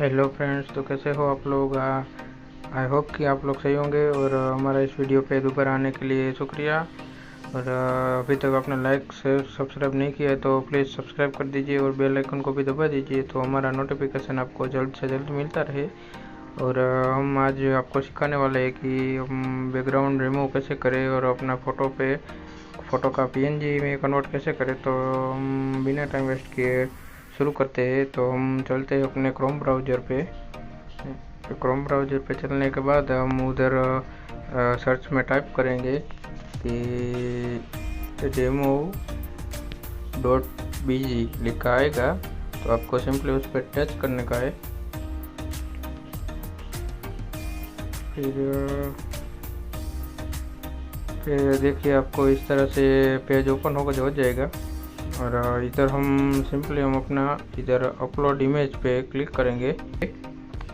Hello friends, तो कैसे हो आप लोग। आई होप कि आप लोग सही होंगे। और हमारा इस वीडियो पे दोबारा आने के लिए शुक्रिया। और अभी तक आपने लाइक शेयर सब्सक्राइब नहीं किया है तो प्लीज़ सब्सक्राइब कर दीजिए और बेल आइकन को भी दबा दीजिए, तो हमारा नोटिफिकेशन आपको जल्द से जल्द मिलता रहे। और हम आज आपको सिखाने वाले हैं कि हम बैकग्राउंड रिमूव कैसे करें और अपना फ़ोटो का पीएनजी में कन्वर्ट कैसे करें। तो हम बिना टाइम वेस्ट किए शुरू करते हैं। तो हम चलते हैं अपने क्रोम ब्राउज़र पे चलने के बाद हम उधर सर्च में टाइप करेंगे कि remove.bg लिखा आएगा, तो आपको सिंपली उस पर टच करने का है। फिर देखिए आपको इस तरह से पेज ओपन हो जाएगा। और इधर हम अपना इधर अपलोड इमेज पे क्लिक करेंगे।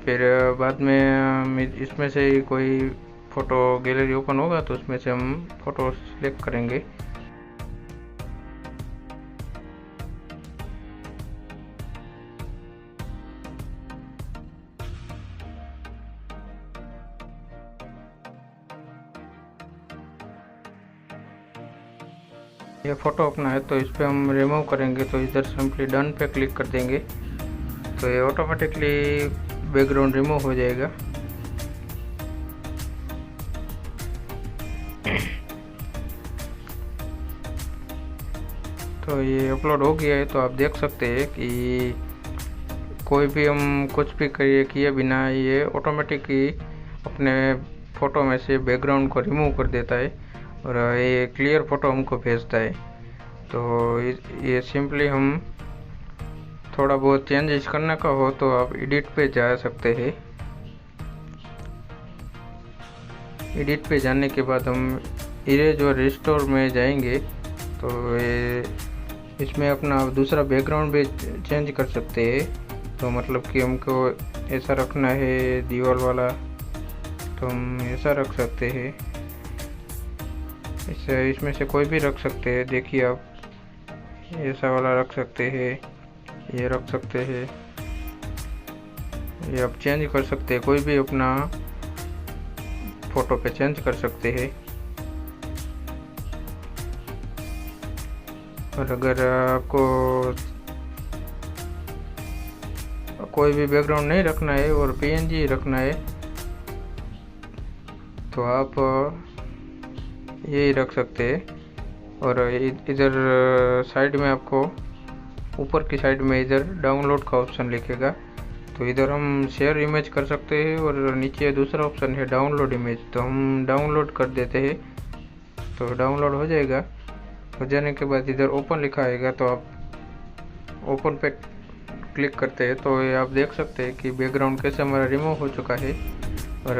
फिर बाद में इसमें से कोई फ़ोटो गैलरी ओपन होगा तो उसमें से हम फ़ोटो सिलेक्ट करेंगे। ये फ़ोटो अपना है तो इस पर हम रिमूव करेंगे, तो इधर सिंपली डन पे क्लिक कर देंगे तो ये ऑटोमेटिकली बैकग्राउंड रिमूव हो जाएगा। तो ये अपलोड हो गया है, तो आप देख सकते हैं कि कोई भी हम कुछ भी किए बिना ये ऑटोमेटिक ही अपने फ़ोटो में से बैकग्राउंड को रिमूव कर देता है और ये क्लियर फ़ोटो हमको भेजता है। तो ये सिंपली हम थोड़ा बहुत चेंजेस करने का हो तो आप एडिट पे जा सकते हैं। एडिट पे जाने के बाद हम इरेज और रिस्टोर में जाएंगे, तो ये इसमें अपना दूसरा बैकग्राउंड भी चेंज कर सकते हैं। तो मतलब कि हमको ऐसा रखना है दीवार वाला, तो हम ऐसा रख सकते हैं। इसमें से कोई भी रख सकते हैं। देखिए आप ऐसा वाला रख सकते हैं, ये रख सकते हैं, ये आप चेंज कर सकते हैं। कोई भी अपना फ़ोटो पे चेंज कर सकते हैं। और अगर आपको कोई भी बैकग्राउंड नहीं रखना है और पीएनजी रखना है तो आप यही रख सकते हैं। और इधर साइड में आपको ऊपर की साइड में इधर डाउनलोड का ऑप्शन लिखेगा, तो इधर हम शेयर इमेज कर सकते हैं और नीचे दूसरा ऑप्शन है डाउनलोड इमेज, तो हम डाउनलोड कर देते हैं तो डाउनलोड हो जाएगा। हो जाने के बाद इधर ओपन लिखा आएगा, तो आप ओपन पे क्लिक करते हैं तो ये आप देख सकते हैं कि बैकग्राउंड कैसे हमारा रिमूव हो चुका है। और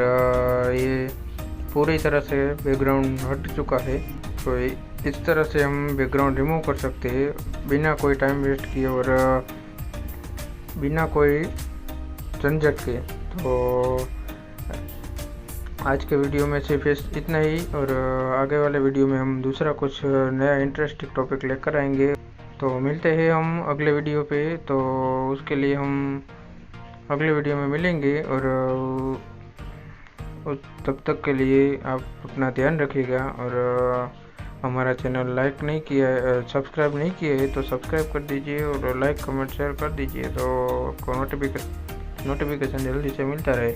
ये पूरी तरह से बैकग्राउंड हट चुका है। तो इस तरह से हम बैकग्राउंड रिमूव कर सकते हैं बिना कोई टाइम वेस्ट किए और बिना कोई झंझट के। तो आज के वीडियो में सिर्फ इतना ही, और आगे वाले वीडियो में हम दूसरा कुछ नया इंटरेस्टिंग टॉपिक लेकर आएंगे। तो मिलते हैं हम अगले वीडियो पे, तो उसके लिए हम अगले वीडियो में मिलेंगे। और तब तक के लिए आप अपना ध्यान रखिएगा। और हमारा चैनल लाइक नहीं किया है, सब्सक्राइब नहीं किया है तो सब्सक्राइब कर दीजिए और लाइक कमेंट शेयर कर दीजिए, तो आपको नोटिफिकेशन जल्दी से मिलता रहे।